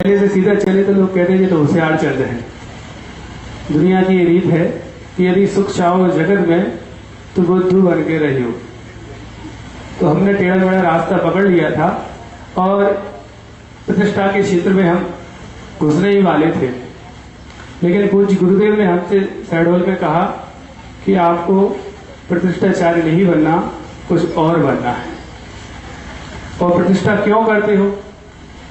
पहले से सीधा चले तो लोग कहते हैं तो होशियार चल रहे हैं। दुनिया की ये रीत है कि यदि सुख चाहो जगत में तो बुद्धू बन के रहियो। तो हमने टेढ़ा मेढ़ा रास्ता पकड़ लिया था और प्रतिष्ठा के क्षेत्र में हम घुसने ही वाले थे, लेकिन पूज्य गुरुदेव ने हमसे शहडोल में कहा कि आपको प्रतिष्ठाचार्य नहीं बनना, कुछ और बनना है। और प्रतिष्ठा क्यों करते हो,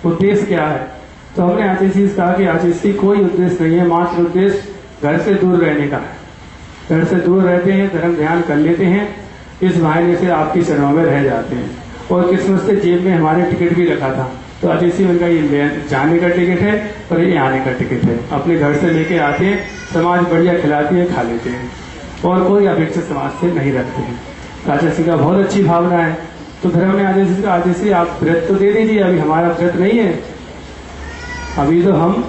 उद्देश्य क्या है? तो हमने आचार्य से कहा कि आचार्य कोई उद्देश्य नहीं है, मात्र उद्देश्य घर से दूर रहने का है। घर से दूर रहते हैं, धर्म ध्यान कर लेते हैं, इस बहाने से आपके चरणों में रह जाते हैं। और किस्मत से जेब में हमारे टिकट भी रखा था, तो आचार्य उनका ये जाने का टिकट है और ये आने का टिकट है। अपने घर से लेके आते हैं, समाज बढ़िया खिलाती है, खा लेते हैं और कोई अपेक्षा समाज से नहीं रखते हैं। आचार्य का बहुत अच्छी भावना है। तो धर्म में आचार्य आप व्रत तो दे दीजिए, अभी हमारा व्रत नहीं है, अभी तो हम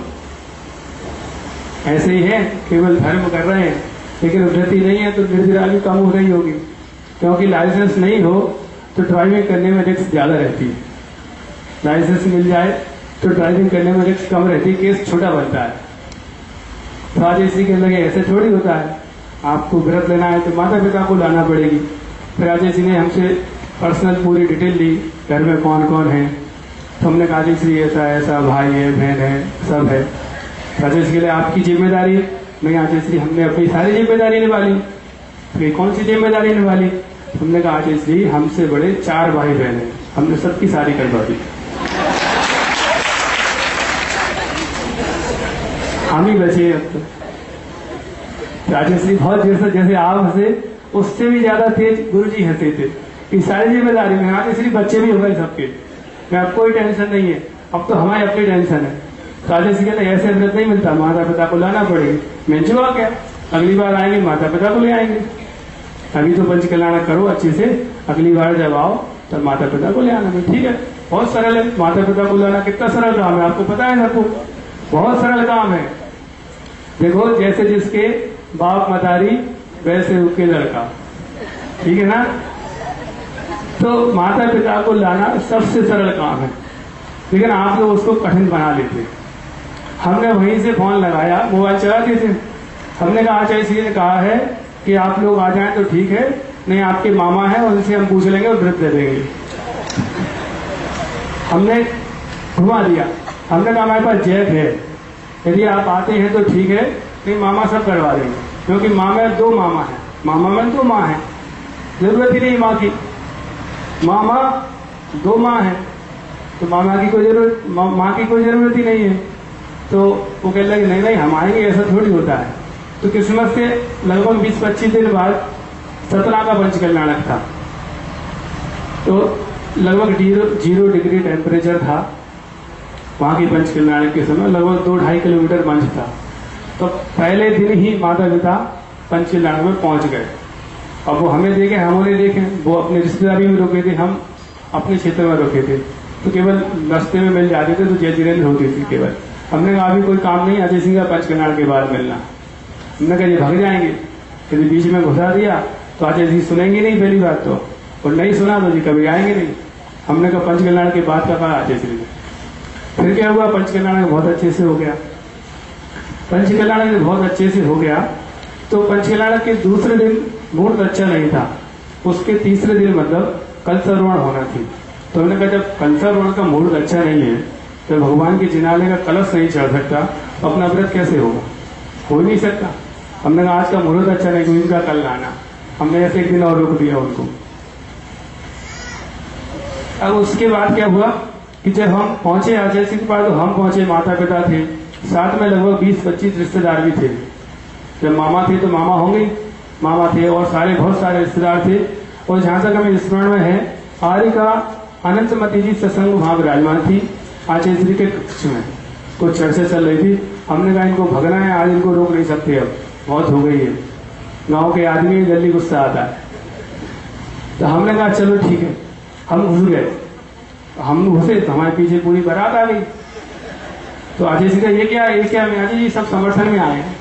ऐसे ही हैं, केवल धर्म कर रहे हैं, लेकिन व्रत ही नहीं है तो निर्जरा भी कम हो रही होगी, क्योंकि लाइसेंस नहीं हो तो ड्राइविंग करने में रिस्क ज्यादा रहती है। लाइसेंस मिल जाए तो ड्राइविंग करने में रिस्क कम रहती है, केस छोटा बनता है। तो आज इसी के लगे ऐसे थोड़ी होता है, आपको व्रत लेना है तो माता पिता को लाना पड़ेगी। फिर आज इसी ने हमसे पर्सनल पूरी डिटेल ली, घर में कौन कौन है। तो हमने कहा जी ऐसा ऐसा भाई है, बहन है, सब है। राजेश के लिए आपकी जिम्मेदारी नहीं, आचार्य हमने अपनी सारी जिम्मेदारी निभा ली। फिर कौन सी जिम्मेदारी निभा ली? हमने कहा आचार्य हमसे बड़े 4 भाई बहन हैं, हमने सबकी सारी करवा दी, हम ही बचे अब तो। राजेश बहुत जैसे आप हंसे उससे भी ज्यादा तेज गुरुजी हंसे थे। इस सारी जिम्मेदारी में आचार्य बच्चे भी हो गए सबके, मैं अब कोई टेंशन नहीं है, अब तो हमारी अपनी टेंशन है। राजेश कहते ऐसे व्रत नहीं मिलता, माता पिता को लाना पड़ेगी। मैं जुआ क्या, अगली बार आएंगे माता पिता को ले आएंगे, अभी तो पंच कल्याण करो अच्छे से, अगली बार जब आओ तब माता पिता को ले आना। ठीक है, बहुत सरल है, माता पिता को लाना कितना सरल काम है, आपको पता है सबको, बहुत सरल काम है। देखो जैसे जिसके बाप मतारी वैसे उसके लड़का, ठीक है ना। तो माता पिता को लाना सबसे सरल काम है, लेकिन आप लोग उसको कठिन बना लेते हैं। हमने वहीं से फोन लगाया, मोबाइल चलाते थे, हमने कहा आचार्य ने कहा है कि आप लोग आ जाएं तो ठीक है, नहीं आपके मामा है उनसे हम पूछ लेंगे और व्रत दे देंगे। हमने घुमा दिया, हमने कहा हमारे पास जैक है, यदि आप आते हैं तो ठीक है, नहीं मामा सब करवा देंगे, क्योंकि माँ में 2 मामा है, मामा में 2 माँ है, जरूरत ही नहीं माँ की, मामा 2 माँ है, तो मामा की कोई जरूरत, माँ की कोई जरूरत ही नहीं है। तो वो कह लगे नहीं हम आएंगे, ऐसा थोड़ी होता है। तो किस्मत से लगभग 20-25 दिन बाद 17 का पंच कल्याणक था, तो लगभग 0 डिग्री टेम्परेचर था वहां की पंच कल्याणक के समय, लगभग 2-2.5 किलोमीटर मंच था। तो पहले दिन ही माता पिता पंच कल्याणक में पहुंच गए। अब वो हमें देखे, हम उन्हें देखे, वो अपने रिश्तेदारी में रुके थे, हम अपने क्षेत्र में रुके थे, तो केवल रास्ते में मिल जाते थे तो जय जिनेन्द्र होती थी केवल। हमने कहा अभी कोई काम नहीं, अजय सिंह का पंच कल्याण के बाद मिलना। हमने कहा ये भाग जाएंगे, यदि बीच में घुसा दिया तो अजय सिंह सुनेंगे नहीं पहली बात तो, और नहीं सुना तो जी कभी आएंगे नहीं। हमने कहा पंच कल्याण के बाद का कहा अजय सिंह। फिर क्या हुआ, पंच कल्याण बहुत अच्छे से हो गया, पंच कल्याण बहुत अच्छे से हो गया। तो पंच कल्याण के दूसरे दिन मुहूर्त अच्छा नहीं था, उसके तीसरे दिन मतलब कलशारोहण होना थी। तो हमने कहा जब कलशारोहण का मुहूर्त अच्छा नहीं है तो भगवान के जिनालय का कलश नहीं चढ़ सकता, तो अपना व्रत कैसे होगा, हो नहीं सकता। हमने कहा आज का मुहूर्त अच्छा नहीं, तो इनका कल लाना। हमने ऐसे 1 दिन और रोक दिया उनको। अब उसके बाद क्या हुआ कि जब हम पहुंचे अजय सिंह के पास, तो हम पहुंचे, माता पिता थे, साथ में लगभग 20-25 रिश्तेदार भी थे। जब मामा थे तो मामा होंगे, मामा थे और बहुत सारे रिश्तेदार थे। और जहां तक हमें स्मरण में है, आर्य का अनंतमती जी सत्संग वहां विराजमान थी आचार्य जी के कक्ष में, कुछ चर्चा चल रही थी। हमने कहा इनको भगना है, आज इनको रोक नहीं सकते, अब बहुत हो गई है, गांव के आदमी जल्दी गुस्सा आता है। तो हमने कहा चलो ठीक है, हम घुस गए। हम घुसे तो हमारे पीछे पूरी बारात आ गई। तो आचार्य जी का ये क्या मैं आचार्य जी सब समर्थन में आए हैं।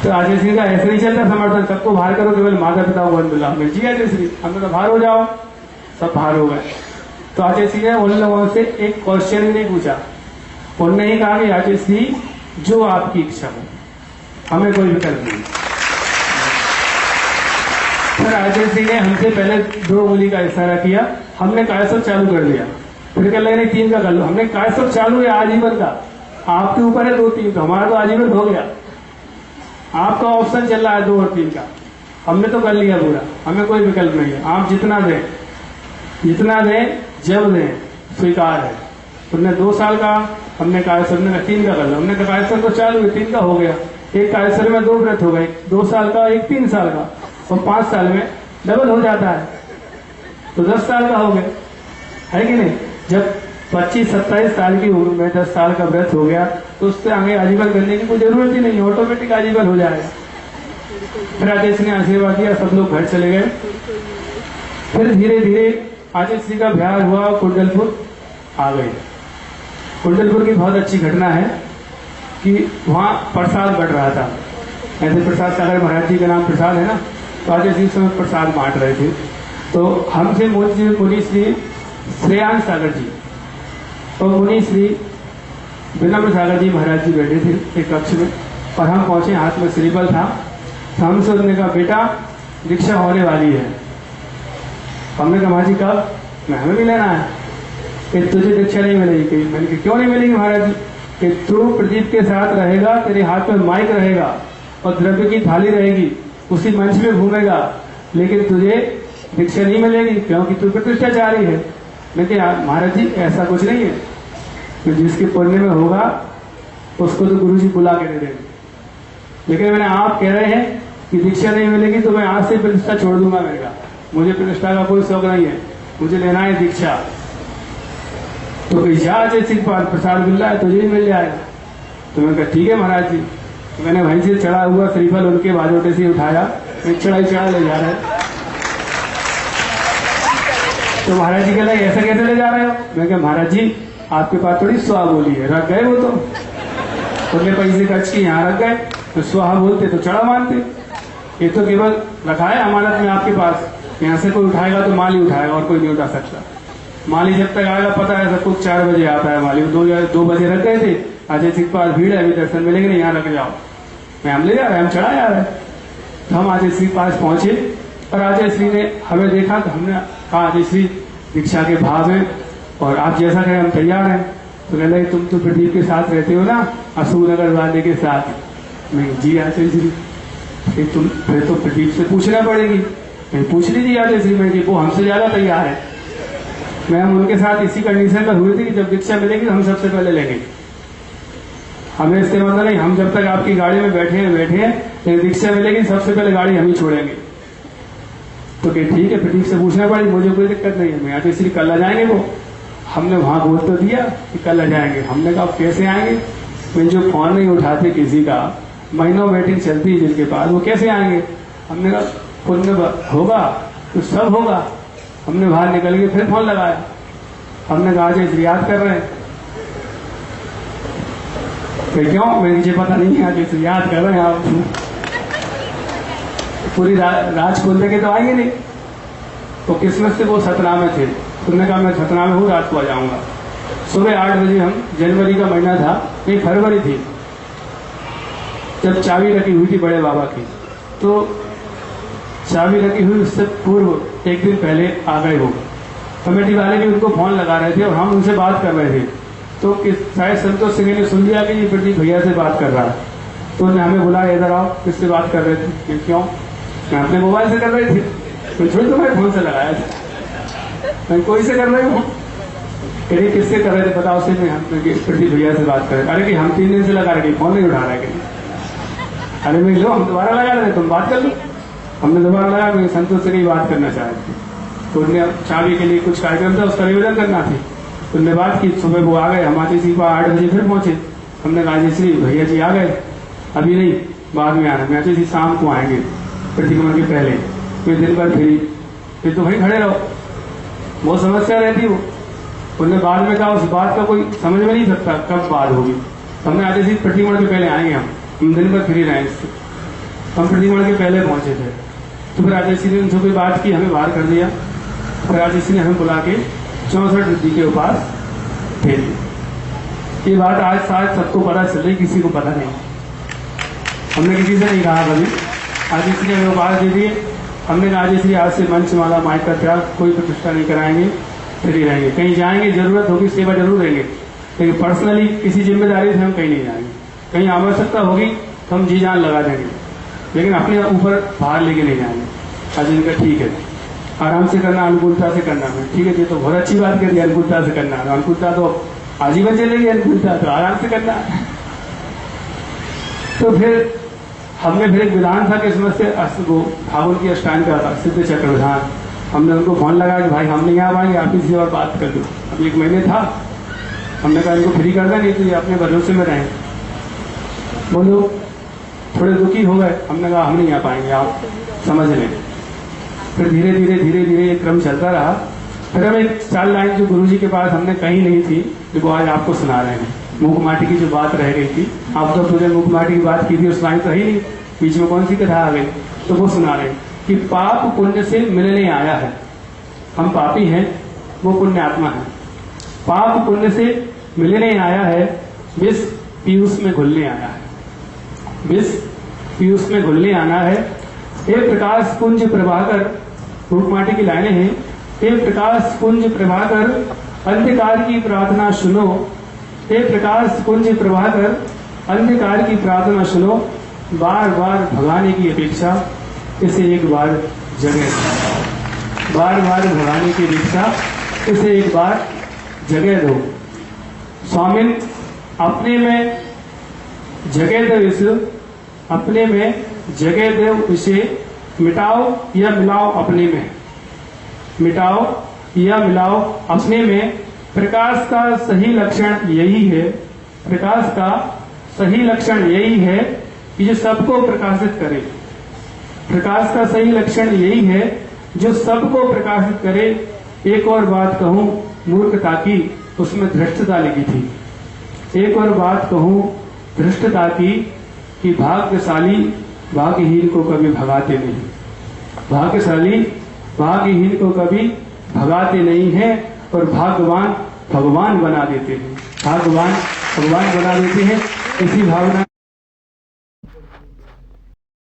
तो आचार्य श्री का ऐसे नहीं चलता समर्थन, सबको बाहर करो, केवल माता पिता को बंद बुला। जी आचार्य श्री, हमने तो बाहर हो जाओ, सब बाहर हो गए। तो राजेश जी ने उन लोगों से एक क्वेश्चन ही नहीं पूछा। उन्होंने ही कहा कि राजेश जी जो आपकी इच्छा हो, हमें कोई विकल्प नहीं। फिर राजेश जी ने हमसे पहले 2 उंगली का इशारा किया, हमने कायसर चालू कर दिया। फिर कह लगे नहीं 3 का कर लो, हमने कायसर चालू है आजीवन का, आपके ऊपर है 2-3 का, हमारा तो आजीवन हो गया, आपका ऑप्शन चल रहा है 2 और 3 का, हमने तो कर लिया पूरा, हमें कोई विकल्प नहीं है, आप जितना दें जब दें स्वीकार है। उन्होंने 2 साल का, हमने कायसर ने 3 का कर लो, हमने कहा कायसर तो चालू है 3 का हो गया, एक कायसर में 2 व्रत हो गए, 2 साल का एक 3 साल का, और 5 साल में डबल हो जाता है, तो 10 साल का हो गया, है कि नहीं। जब 25-27 साल की उम्र में 10 साल का व्रत हो गया तो उससे आगे आजीवन करने की कोई जरूरत ही नहीं, ऑटोमेटिक आजीवन हो जाएगा। फिर राजेश ने आशीर्वाद दिया, सब लोग घर चले गए। फिर धीरे धीरे राजेश जी का ब्याह हुआ, कुंडलपुर आ गए। कुंडलपुर की बहुत अच्छी घटना है कि वहां प्रसाद बढ़ रहा था, ऐसे प्रसाद सागर महाराज जी का नाम प्रसाद है ना, तो राजेश जी उस समय प्रसाद बांट रहे थे। तो हमसे मुनि श्री श्रेयांश सागर जी और मुनि श्री विनम्र सागर जी महाराज जी बैठे थे एक कक्ष में, और हम पहुंचे, हाथ में श्रीफल था। तो हमसे उन्होंने कहा बेटा दीक्षा होने वाली है। हमने कहा महाराज जी कब? मैं हमें भी लेना है कि तुझे दीक्षा नहीं मिलेगी। मैंने कहा क्यों नहीं मिलेगी महाराज जी? कि तू प्रदीप के साथ रहेगा, तेरे हाथ में माइक रहेगा और द्रव्य की थाली रहेगी, उसी मंच में घूमेगा, लेकिन तुझे दीक्षा नहीं मिलेगी क्योंकि तू प्रतिष्ठाचारी है। लेकिन महाराज जी ऐसा कुछ नहीं है, तो जिसके पुण्य में होगा उसको तो गुरु जी बुला के दे देंगे, लेकिन मैंने आप कह रहे हैं कि दीक्षा नहीं मिलेगी तो मैं आज से प्रतिष्ठा छोड़ दूंगा। मैंने कहा मुझे प्रतिष्ठा का कोई शौक नहीं है, मुझे लेना है दीक्षा। तो या जैसे प्रसाद मिल रहा है तुझे ही मिल जाएगा। तो मैंने कहा ठीक है महाराज जी। तो मैंने वहीं से चढ़ा हुआ श्रीफल उनके बाजोटे से उठाया, मैं चढ़ा ले जा रहा है। तो महाराज जी कह रहे ऐसा कैसे ले जा रहे हो? मैं कहा महाराज जी आपके पास थोड़ी स्वाहा बोली है, रख गए वो तो उन्हें पैसे खर्च के यहाँ रख गए, तो स्वाहा बोलते तो चढ़ा मानते। ये तो केवल रखा है अमानत में आपके पास, यहाँ से कोई उठाएगा तो माली उठाएगा और कोई नहीं उठा सकता। माली जब तक आएगा पता है सब कुछ 4 बजे आता है माली, 2 बजे रख गए थे, आज के पास भीड़ है, अभी दर्शन मिलेंगे नहीं, यहाँ रख जाओ। मैं हम ले जा रहे हैं, हम चढ़ा जा रहे हैं। तो हम आजय श्री पास पहुंचे और आजय श्री ने हमें देखा तो हमने कहा आजय श्री दीक्षा के भाव हैं और आप जैसा कहें हम तैयार हैं। तो कह लगे तुम तो प्रदीप के साथ रहते हो ना, असूल नगर वाले के साथ। मैं जी आजय श्री तुम फिर तो प्रदीप से पूछना पड़ेगी। मैं पूछ लीजिए आजय श्री में, वो हमसे ज्यादा तैयार है। मैं हम उनके साथ इसी कंडीशन पर हुए थे कि जब दीक्षा मिलेगी हम सबसे पहले लेंगे, हमें इससे मतलब नहीं, हम जब तक आपकी गाड़ी में बैठे हैं लेकिन दीक्षा मिलेगी सबसे पहले गाड़ी हम ही छोड़ेंगे। तो कि ठीक है प्रदीप से पूछना पड़ी, मुझे कोई दिक्कत नहीं है, मैं आते इसलिए कल आ जाएंगे। वो हमने वहां बोल तो दिया कि कल आ जाएंगे। हमने कहा कैसे आएंगे? मैं जो फोन नहीं उठाते किसी का, महीनों वेटिंग चलती है जिनके पास, वो कैसे आएंगे? हमने कहा पुण्य होगा तो सब होगा। हमने बाहर निकल के फिर फोन लगाया, हमने कहा आज याद कर रहे हैं। तो क्यों? मुझे पता नहीं है, आज याद कर रहे हैं आप। पूरी राज खोलने के तो आएंगे नहीं। तो किस्मत से वो सतना में थे, तुमने कहा मैं सतना में हूँ, रात को आ जाऊंगा। सुबह 8 बजे हम, जनवरी का महीना था, नहीं फरवरी थी, जब चाबी रखी हुई थी बड़े बाबा की। तो चाबी रखी हुई उससे पूर्व एक दिन पहले आ गए वो कमेटी वाले भी उनको फोन लगा रहे थे और हम उनसे बात कर रहे थे। तो शायद संतोष सिंह ने सुन लिया कि ये प्रदीप भैया से बात कर रहा है, तो उन्होंने हमें बुलाया, इधर आओ, किससे बात कर रहे थे? क्यों? मैं अपने मोबाइल से कर रही थी। तो छोड़ तो मैं फोन से लगाया था, मैं कोई से कर रही हूँ। कहीं किससे कर रहे थे बताओ? से मैं प्रदीप भैया से बात कर रहे। अरे कि हम 3 दिन से लगा रहे, फोन नहीं उठा रहे। अरे मैं लो हम दोबारा लगा रहे, तुम बात कर लो। हमने दोबारा लगाया, मैं संतोष से नहीं बात करना चाह रही थी। तो उन्हें चाबी के लिए कुछ कार्यक्रम था, उसका निवेदन करना थी। उनने बात की, सुबह वो आ गए, हम आते सी 8 बजे फिर पहुंचे। हमने कहा श्री भैया जी आ गए, अभी नहीं बाद में आना, मैं आते सी शाम को आएंगे प्रतिक्रमण के पहले, फिर दिन भर फिर तो वहीं खड़े रहो। बहुत समस्या रहती वो। उन्होंने बाद में कहा उस बात का कोई समझ में नहीं सकता कब बात होगी। हमने आते सी प्रतिक्रमण के पहले आएंगे, हम दिन भर फ्री रहें इससे। हम प्रतिक्रमण के पहले पहुंचे थे। तो फिर राजेश ने उनसे कोई बात की, हमें बाहर कर दिया। फिर राजेश ने हमें बुला के 64 रिद्धि के उपास थे। ये बात आज शायद सबको पता चल रही, किसी को पता नहीं। हमने किसी से नहीं कहा कभी, आज इसने हमें उपास दे दिए। हमने कहा जैसे आज से मंचमाला माइक का त्याग, कोई प्रतिष्ठा नहीं कराएंगे, फ्री रहेंगे। कहीं जाएंगे, जरूरत होगी सेवा जरूर देंगे, लेकिन पर्सनली किसी जिम्मेदारी से हम कहीं नहीं जाएंगे। कहीं आवश्यकता होगी तो हम जी जान लगा देंगे, लेकिन अपने ऊपर भार लेके नहीं जाएंगे। आज इनका ठीक है, आराम से करना, अनुकूलता से करना है। ठीक है, ये तो बहुत अच्छी बात कर दी, अनुकूलता से करना है। अनुकूलता तो आजीवन चलेगी, अनुकूलता तो आराम से करना है। तो फिर हमने फिर एक विधान था कि इसमें से ठाकुर की अष्टांग का सिद्ध चक्र विधान, हमने उनको फोन लगा कि भाई हम नहीं आ पाएंगे, आप किसी और बात कर दो। अब 1 महीने था, हमने कहा इनको फ्री कर दें, नहीं तो ये अपने भरोसे में रहें। बोलो थोड़े दुखी हो गए, हमने कहा हम नहीं आ पाएंगे, आप समझ लें। फिर धीरे धीरे ये क्रम चलता रहा। फिर हम एक 4 लाइन जो गुरुजी के पास हमने कही नहीं थी, जो आज आपको सुना रहे हैं। मूक माटी की जो बात रह गई थी, आप तो पूरे मूक माटी की बात की थी, उस लाइन तो ही नहीं, बीच में कौन सी कथा आ गई, तो वो सुना रहे कि पाप पुण्य से मिलने आया है। हम पापी हैं, वो पुण्य आत्मा है। पाप पुण्य से मिलने आया है, विष पीयूष में घुलने आया है। विष पीयूष में घुलने आना है। हे प्रकाश पुंज प्रभाकर, मूक माटी की लाइनें हैं। हे प्रकाश पुंज प्रभाकर, अंधकार की प्रार्थना सुनो। हे प्रकाश पुंज प्रभाकर, अंधकार की प्रार्थना सुनो। बार बार भगाने की अपेक्षा इसे एक बार जगह दो। बार बार भगाने की अपेक्षा इसे एक बार जगह दो। स्वामिन अपने में जगह दो, इस अपने में जगह दो, इसे मिटाओ या मिलाओ अपने में। मिटाओ या मिलाओ अपने में। प्रकाश का सही लक्षण यही है, प्रकाश का सही लक्षण यही है कि जो सबको प्रकाशित करे। प्रकाश का सही लक्षण यही है जो सबको प्रकाशित करे। एक और बात कहूं मूर्खता की, उसमें धृष्टता लिखी थी। एक और बात कहूं धृष्टता की, कि भाग्यशाली भाग्यहीन को कभी भगाते नहीं। भाग्यशाली भाग्यहीन को कभी भगाते नहीं है, और भाग्यवान भगवान बना देते हैं। भगवान भगवान बना देते हैं। इसी भावना